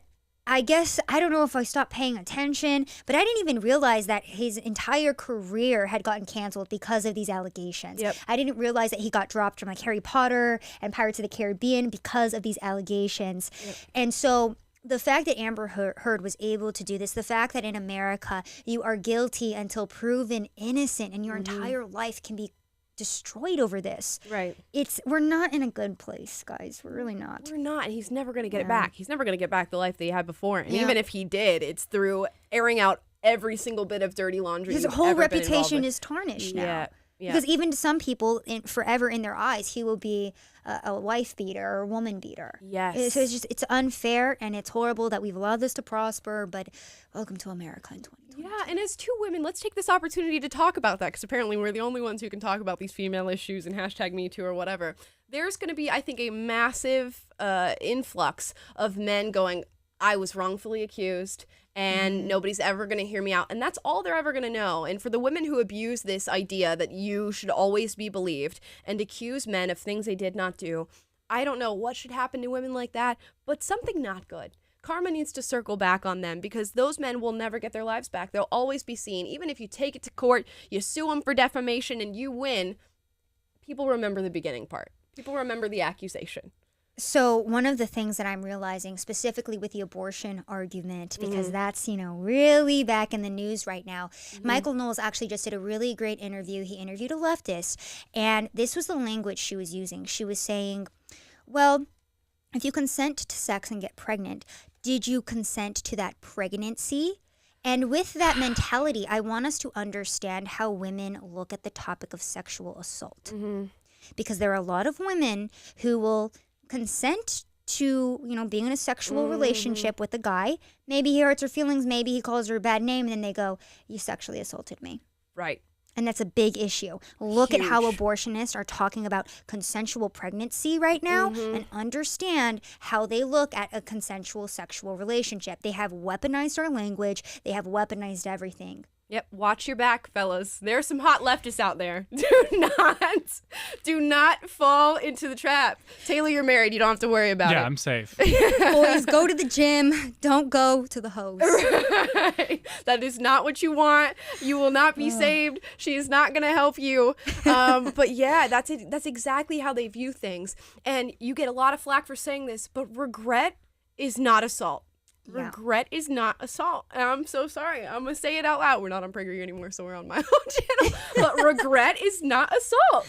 I guess, I don't know if I stopped paying attention, but I didn't even realize that his entire career had gotten canceled because of these allegations. Yep. I didn't realize that he got dropped from like Harry Potter and Pirates of the Caribbean because of these allegations. Yep. And so the fact that Amber Heard was able to do this, the fact that in America you are guilty until proven innocent and your entire life can be destroyed over this. Right. We're not in a good place, guys. We're really not. We're not. And he's never going to get it back. He's never going to get back the life that he had before. And even if he did, it's through airing out every single bit of dirty laundry. His whole reputation is tarnished now. Yeah. Because even to some people, forever in their eyes, he will be a wife beater or a woman beater. Yes. So it's unfair and it's horrible that we've allowed this to prosper, but welcome to America in 2020. Yeah, and as two women, let's take this opportunity to talk about that, because apparently we're the only ones who can talk about these female issues and #MeToo or whatever. There's going to be, I think, a massive influx of men going, I was wrongfully accused, and nobody's ever going to hear me out. And that's all they're ever going to know. And for the women who abuse this idea that you should always be believed and accuse men of things they did not do, I don't know what should happen to women like that, but something not good. karma needs to circle back on them, because those men will never get their lives back. They'll always be seen. Even if you take it to court, you sue them for defamation and you win, people remember the beginning part. People remember the accusation. So one of the things that I'm realizing, specifically with the abortion argument, because that's, really back in the news right now, Michael Knowles actually just did a really great interview. He interviewed a leftist, and this was the language she was using. She was saying, well, if you consent to sex and get pregnant, did you consent to that pregnancy? And with that mentality, I want us to understand how women look at the topic of sexual assault. Because there are a lot of women who will consent to, being in a sexual relationship with a guy. Maybe he hurts her feelings, maybe he calls her a bad name, and then they go, you sexually assaulted me. Right. And that's a big issue. Look at how abortionists are talking about consensual pregnancy right now, and understand how they look at a consensual sexual relationship. They have weaponized our language. They have weaponized everything. Yep, watch your back, fellas. There's some hot leftists out there. Do not fall into the trap. Taylor, you're married. You don't have to worry about it. Yeah, I'm safe. Boys, go to the gym. Don't go to the hose. Right. That is not what you want. You will not be saved. She is not going to help you. But yeah, that's it. That's exactly how they view things. And you get a lot of flack for saying this, but regret is not assault. Yeah. Regret is not assault. And I'm so sorry. I'm going to say it out loud. We're not on PragerU anymore, so we're on my own channel. But regret is not assault.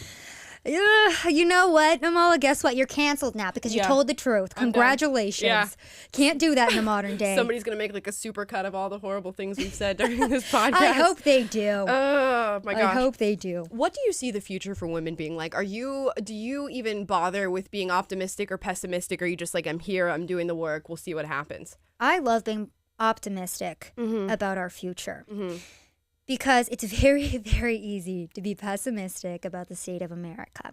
You know what, Namala? Guess what? You're canceled now because you told the truth. Congratulations. Yeah. Can't do that in the modern day. Somebody's going to make like a super cut of all the horrible things we've said during this podcast. I hope they do. Oh, my gosh. I hope they do. What do you see the future for women being like? Do you even bother with being optimistic or pessimistic? Or are you just like, I'm here, I'm doing the work, we'll see what happens? I love being optimistic about our future. Because it's very, very easy to be pessimistic about the state of America.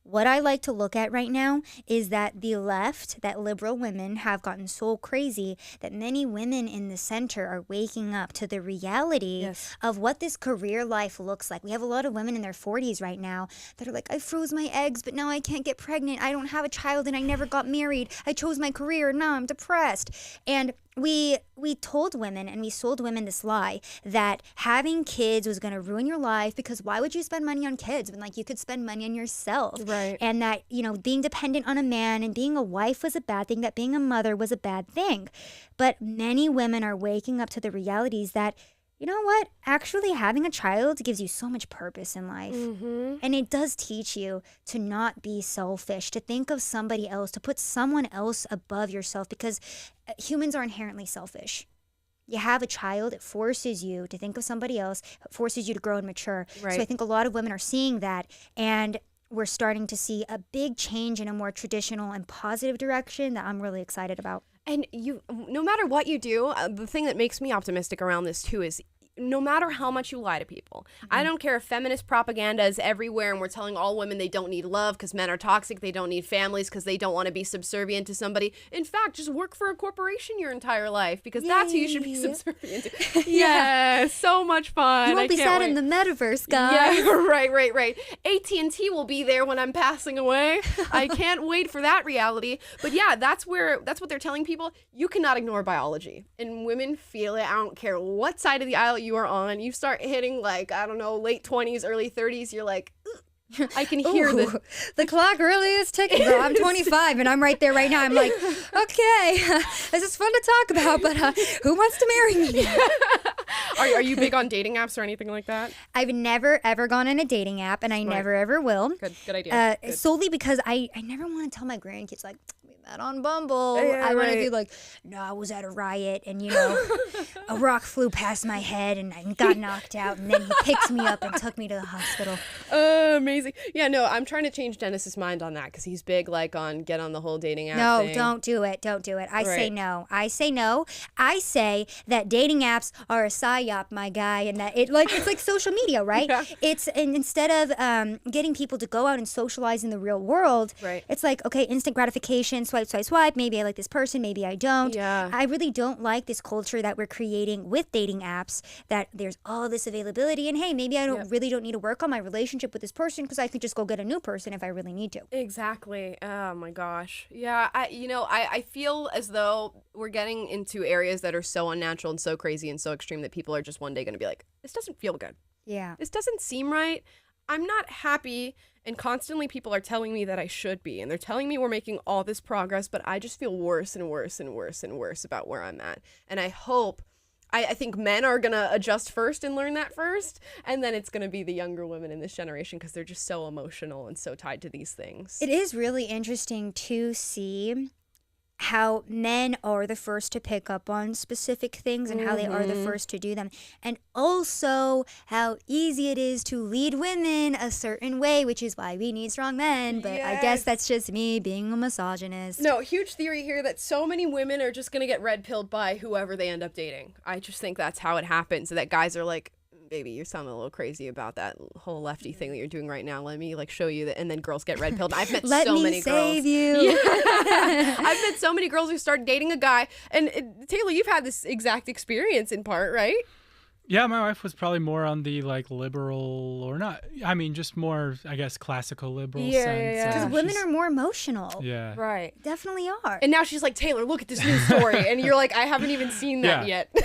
What I like to look at right now is that the left, that liberal women, have gotten so crazy that many women in the center are waking up to the reality of what this career life looks like. We have a lot of women in their 40s right now that are like, I froze my eggs, but now I can't get pregnant. I don't have a child and I never got married. I chose my career and now I'm depressed. And we told women and we sold women this lie that having kids was going to ruin your life, because why would you spend money on kids when you could spend money on yourself? Right. And that, being dependent on a man and being a wife was a bad thing, that being a mother was a bad thing. But many women are waking up to the realities that, you know what? Actually, having a child gives you so much purpose in life. And it does teach you to not be selfish, to think of somebody else, to put someone else above yourself, because humans are inherently selfish. You have a child, it forces you to think of somebody else, it forces you to grow and mature. Right. So I think a lot of women are seeing that, and we're starting to see a big change in a more traditional and positive direction that I'm really excited about. And no matter what you do, the thing that makes me optimistic around this too is, no matter how much you lie to people, I don't care if feminist propaganda is everywhere and we're telling all women they don't need love because men are toxic, they don't need families because they don't want to be subservient to somebody. In fact, just work for a corporation your entire life, because that's who you should be subservient to. Yeah, so much fun. You won't be sad in the metaverse, guys. Yeah, right. AT&T will be there when I'm passing away. I can't wait for that reality. But yeah, that's what they're telling people. You cannot ignore biology, and women feel it. I don't care what side of the aisle you are on. You start hitting late 20s, early 30s, you're like, I can hear the clock really is ticking, bro. I'm 25 and I'm right there right now. I'm like, okay, this is fun to talk about, but who wants to marry me? Are you big on dating apps or anything like that? I've never ever gone on a dating app, and I never ever will. Good idea. Good. Solely because I never want to tell my grandkids we met on Bumble. Yeah, I want to be like, no, I was at a riot and a rock flew past my head and I got knocked out, and then he picked me up and took me to the hospital. Amazing. Yeah, no, I'm trying to change Dennis's mind on that, because he's big on get on the whole dating app thing. Don't do it. I say no. I say that dating apps are a psyop, my guy, and that it's like social media, right? Yeah. And instead of getting people to go out and socialize in the real world, right. It's like, okay, instant gratification, swipe. Maybe I like this person, maybe I don't. Yeah. I really don't like this culture that we're creating with dating apps, that there's all this availability, and hey, maybe I really don't need to work on my relationship with this person because I could just go get a new person if I really need to. Exactly. Oh my gosh. Yeah, I feel as though we're getting into areas that are so unnatural and so crazy and so extreme that people are just one day going to be like, this doesn't feel good. Yeah. This doesn't seem right. I'm not happy, and constantly people are telling me that I should be, and they're telling me we're making all this progress, but I just feel worse and worse and worse and worse about where I'm at. And I hope, I think men are going to adjust first and learn that first, and then it's going to be the younger women in this generation because they're just so emotional and so tied to these things. It is really interesting to see how men are the first to pick up on specific things and how they are the first to do them. And also how easy it is to lead women a certain way, which is why we need strong men. But I guess that's just me being a misogynist. No, huge theory here that so many women are just going to get red-pilled by whoever they end up dating. I just think that's how it happens. That guys are like, baby, you're sounding a little crazy about that whole lefty thing that you're doing right now. Let me show you that. And then girls get red pilled. I've met so many girls. Let me save you. Yeah. I've met so many girls who start dating a guy. And Taylor, you've had this exact experience in part, right? Yeah, my wife was probably more on the liberal, or not. I mean, just more, I guess, classical liberal sense. Yeah. Because women are more emotional. Yeah. Right. Definitely are. And now she's like, Taylor, look at this new story. And you're like, I haven't even seen that yet.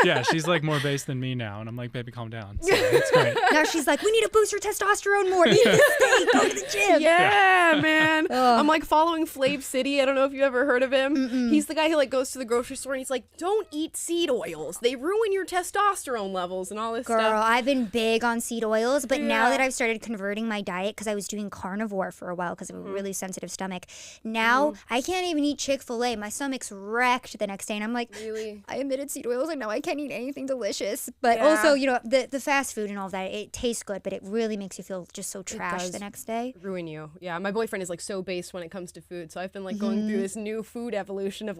Yeah, she's more based than me now. And I'm like, baby, calm down. So it's great. Now she's like, we need to boost your testosterone more. Eat this steak. Go to the gym. Yeah, man. I'm following Flav City. I don't know if you ever heard of him. He's the guy who goes to the grocery store and he's like, don't eat seed oils. They ruin your testosterone levels and all this stuff. Girl, I've been big on seed oils, but now that I've started converting my diet, because I was doing carnivore for a while because of a really sensitive stomach, now I can't even eat Chick-fil-A. My stomach's wrecked the next day, and I'm like, really? I omitted seed oils, and now I can't eat anything delicious. But also, the fast food and all that, it tastes good, but it really makes you feel just so trash the next day. Ruin you. Yeah, my boyfriend is so based when it comes to food, so I've been going through this new food evolution of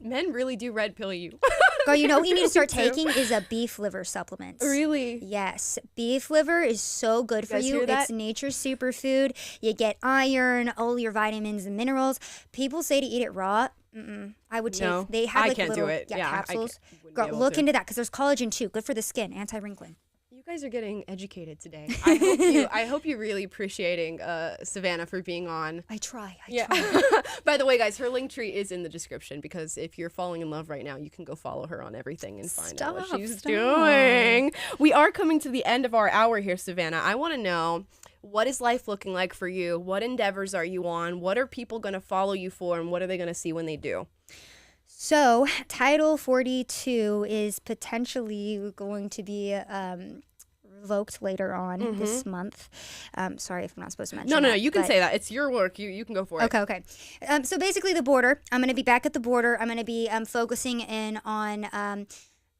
men really do red pill you. Girl, you know what you need to start taking is a beef liver supplement. Really? Yes. Beef liver is so good for you. It's nature's superfood. You get iron, all your vitamins and minerals. People say to eat it raw. I would take. They have I can't little do it. capsules. Girl, look into that because there's collagen too. Good for the skin, anti-wrinkling. You guys are getting educated today. I hope you're really appreciating Savannah for being on. I try. By the way, guys, her Linktree is in the description because if you're falling in love right now, you can go follow her on everything and find out what she's doing. We are coming to the end of our hour here, Savannah. I want to know, what is life looking like for you? What endeavors are you on? What are people going to follow you for, and what are they going to see when they do? So, Title 42 is potentially going to be revoked later on this month. Sorry if I'm not supposed to mention No, you can say that. It's your work. You can go for it. Okay. So basically the border, I'm going to be back at the border. I'm going to be focusing in on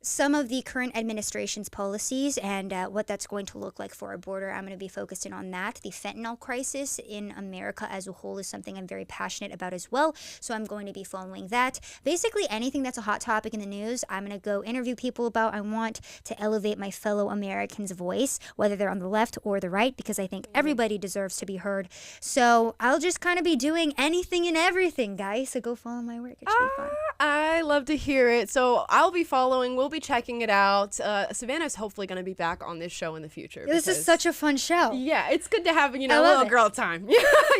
some of the current administration's policies and what that's going to look like for our border. I'm going to be focused in on that. The fentanyl crisis in America as a whole is something I'm very passionate about as well, so I'm going to be following that. Basically anything that's a hot topic in the news, I'm going to go interview people about. I want to elevate my fellow Americans' voice, whether they're on the left or the right, because I think everybody deserves to be heard. So I'll just kind of be doing anything and everything, guys, so go follow my work. It should be fun. I love to hear it. So I'll be following. We'll be checking it out. Savannah's hopefully going to be back on this show in the future. This is such a fun show. Yeah, it's good to have, a little girl time.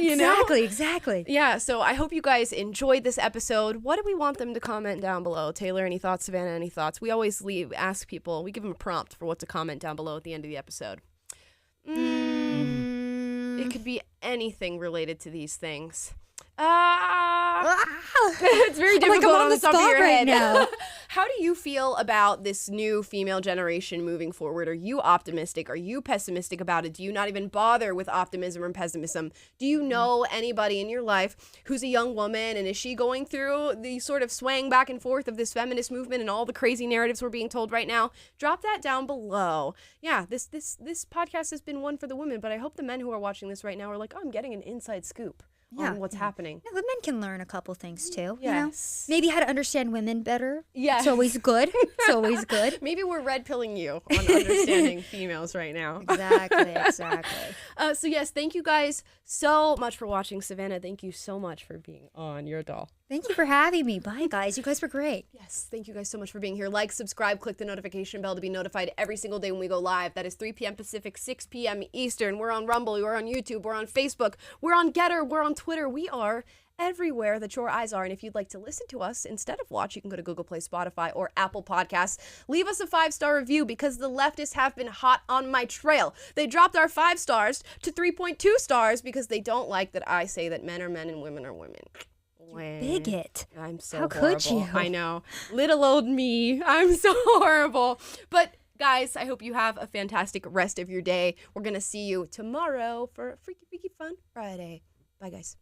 you know? Exactly. Yeah, so I hope you guys enjoyed this episode. What do we want them to comment down below? Taylor, any thoughts? Savannah, any thoughts? We always ask people, we give them a prompt for what to comment down below at the end of the episode. It could be anything related to these things. It's very difficult on the top of your head. Now. How do you feel about this new female generation moving forward? Are you optimistic? Are you pessimistic about it? Do you not even bother with optimism or pessimism? Do you know anybody in your life who's a young woman, and is she going through the sort of swaying back and forth of this feminist movement and all the crazy narratives we're being told right now? Drop that down below. Yeah, this podcast has been one for the women, but I hope the men who are watching this right now are like, oh, I'm getting an inside scoop on what's happening. No, but men can learn a couple things too. Yes. You know? Maybe how to understand women better. Yes. It's always good. It's always good. Maybe we're red pilling you on understanding females right now. Exactly. So yes, thank you guys so much for watching. Savannah, thank you so much for being on. Your doll. Thank you for having me. Bye, guys. You guys were great. Yes, thank you guys so much for being here. Like, subscribe, click the notification bell to be notified every single day when we go live. That is 3 p.m. Pacific, 6 p.m. Eastern. We're on Rumble, we're on YouTube, we're on Facebook, we're on Getter, we're on Twitter. We are everywhere that your eyes are. And if you'd like to listen to us instead of watch, you can go to Google Play, Spotify, or Apple Podcasts. Leave us a 5-star review because the leftists have been hot on my trail. They dropped our 5 stars to 3.2 stars because they don't like that I say that men are men and women are women. Bigot. I'm so How horrible. could you? I know. Little old me. I'm so horrible. But guys, I hope you have a fantastic rest of your day. We're going to see you tomorrow for Freaky Freaky Fun Friday. Bye, guys.